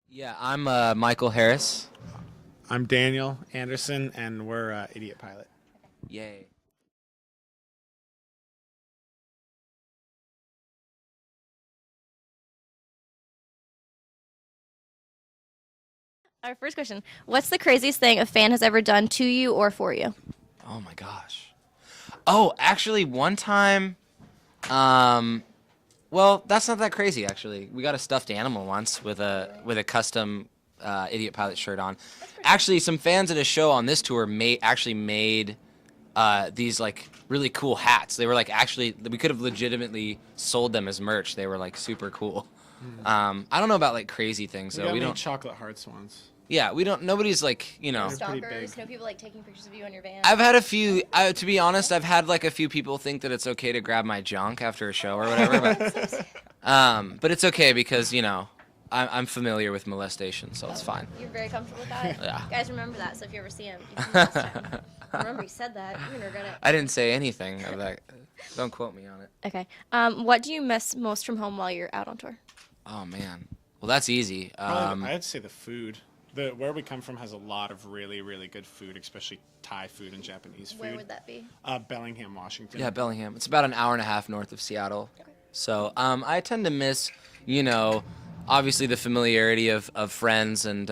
Yeah, I'm Michael Harris. I'm Daniel Anderson, and we're Idiot Pilot. Yay. Our first question: what's the craziest thing a fan has ever done to you or for you? Oh my gosh. Oh, actually, one time, um, well, that's not that crazy. Actually, we got a stuffed animal once with a custom Idiot Pilot shirt on. Actually, some fans at a show on this tour made these like really cool hats. They were like actually we could have legitimately sold them as merch. They were like super cool. I don't know about like crazy things We though. got We made don't. chocolate hearts once. Yeah, we don't. Nobody's like No They're pretty stalkers, big. no people like taking pictures of you on your van. I've had a few. To be honest, I've had like a few people think that it's okay to grab my junk after a show or whatever, but it's okay because I'm familiar with molestation, so it's fine. You're very comfortable with that? Yeah. Guys, remember that, so if you ever see him, you can molest him. Remember, you said that. You're going to regret it. I didn't say anything of that. Don't quote me on it. Okay. What do you miss most from home while you're out on tour? Oh man. Well, that's easy. Probably, I'd say the food. Where we come from has a lot of really, really good food, especially Thai food and Japanese food. Where would that be? Bellingham, Washington. Yeah, Bellingham. It's about an hour and a half north of Seattle. Okay. So I tend to miss, obviously the familiarity of friends and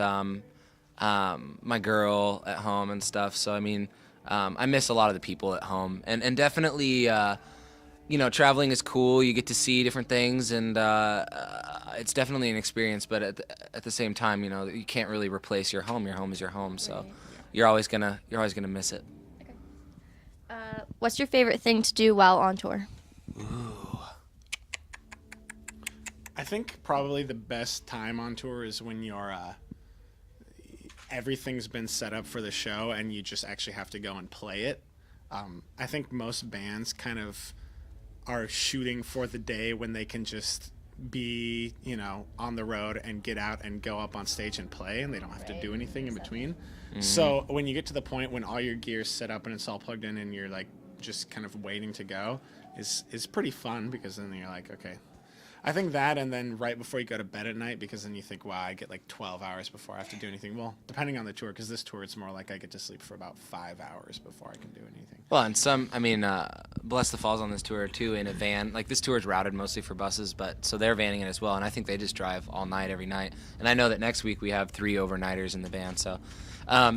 my girl at home and stuff. So I mean, I miss a lot of the people at home, and definitely, traveling is cool. You get to see different things, and it's definitely an experience. But at the same time, you can't really replace your home. Your home is your home, so Right. you're always gonna miss it. Okay. What's your favorite thing to do while on tour? I think probably the best time on tour is when everything's been set up for the show and you just actually have to go and play it. I think most bands kind of are shooting for the day when they can just be, on the road and get out and go up on stage and play, and they don't have to do anything in between. So when you get to the point when all your gear's set up and it's all plugged in and you're like just kind of waiting to go is pretty fun, because then you're like, okay. I think that, and then right before you go to bed at night, because then you think, wow, I get like 12 hours before I have to do anything. Well, depending on the tour, because this tour it's more like I get to sleep for about 5 hours before I can do anything. Well, and Bless the Falls on this tour too in a van. Like this tour is routed mostly for buses, but so they're vanning it as well. And I think they just drive all night every night. And I know that next week we have 3 overnighters in the van. So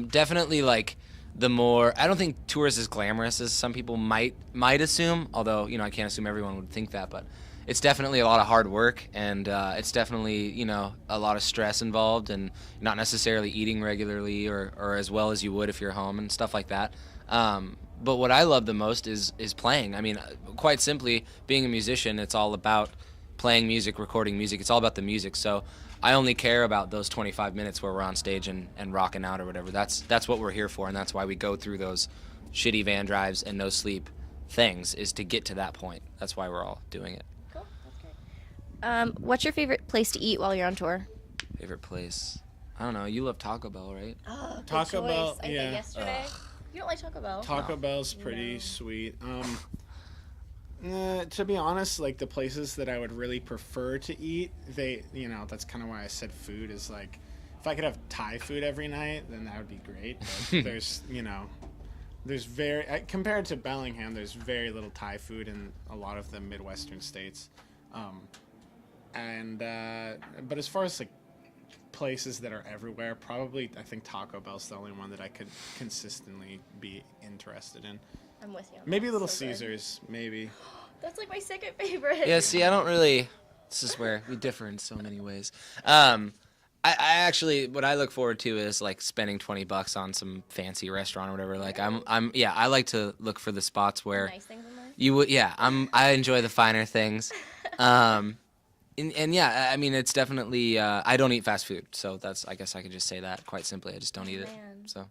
definitely like the more. I don't think tour is as glamorous as some people might assume. Although I can't assume everyone would think that, but it's definitely a lot of hard work, and it's definitely a lot of stress involved, and not necessarily eating regularly or as well as you would if you're home and stuff like that. But what I love the most is playing. I mean, quite simply, being a musician, it's all about playing music, recording music. It's all about the music. So I only care about those 25 minutes where we're on stage and rocking out or whatever. That's what we're here for, and that's why we go through those shitty van drives and no sleep things, is to get to that point. That's why we're all doing it. Cool. That's great. What's your favorite place to eat while you're on tour? Favorite place? I don't know. You love Taco Bell, right? Oh, good Taco choice. Bell, I ate yeah. that yesterday. You don't like Taco Bell? Taco Bell's pretty No. sweet. To be honest, like the places that I would really prefer to eat, that's kind of why I said food is like, if I could have Thai food every night, then that would be great. But there's compared to Bellingham, there's very little Thai food in a lot of the Midwestern states. But as far as like places that are everywhere, probably I think Taco Bell's the only one that I could consistently be interested in. I'm with you. Maybe That's Little so good. Caesars, maybe. That's like my second favorite. Yeah, see, I don't really. This is where we differ in so many ways. I actually, what I look forward to is like spending $20 on some fancy restaurant or whatever. Like I like to look for the spots where Nice things in life. you would. Yeah, I enjoy the finer things. And yeah, I mean, it's definitely. I don't eat fast food, so I guess I could just say that quite simply. I just don't eat it. Man. So.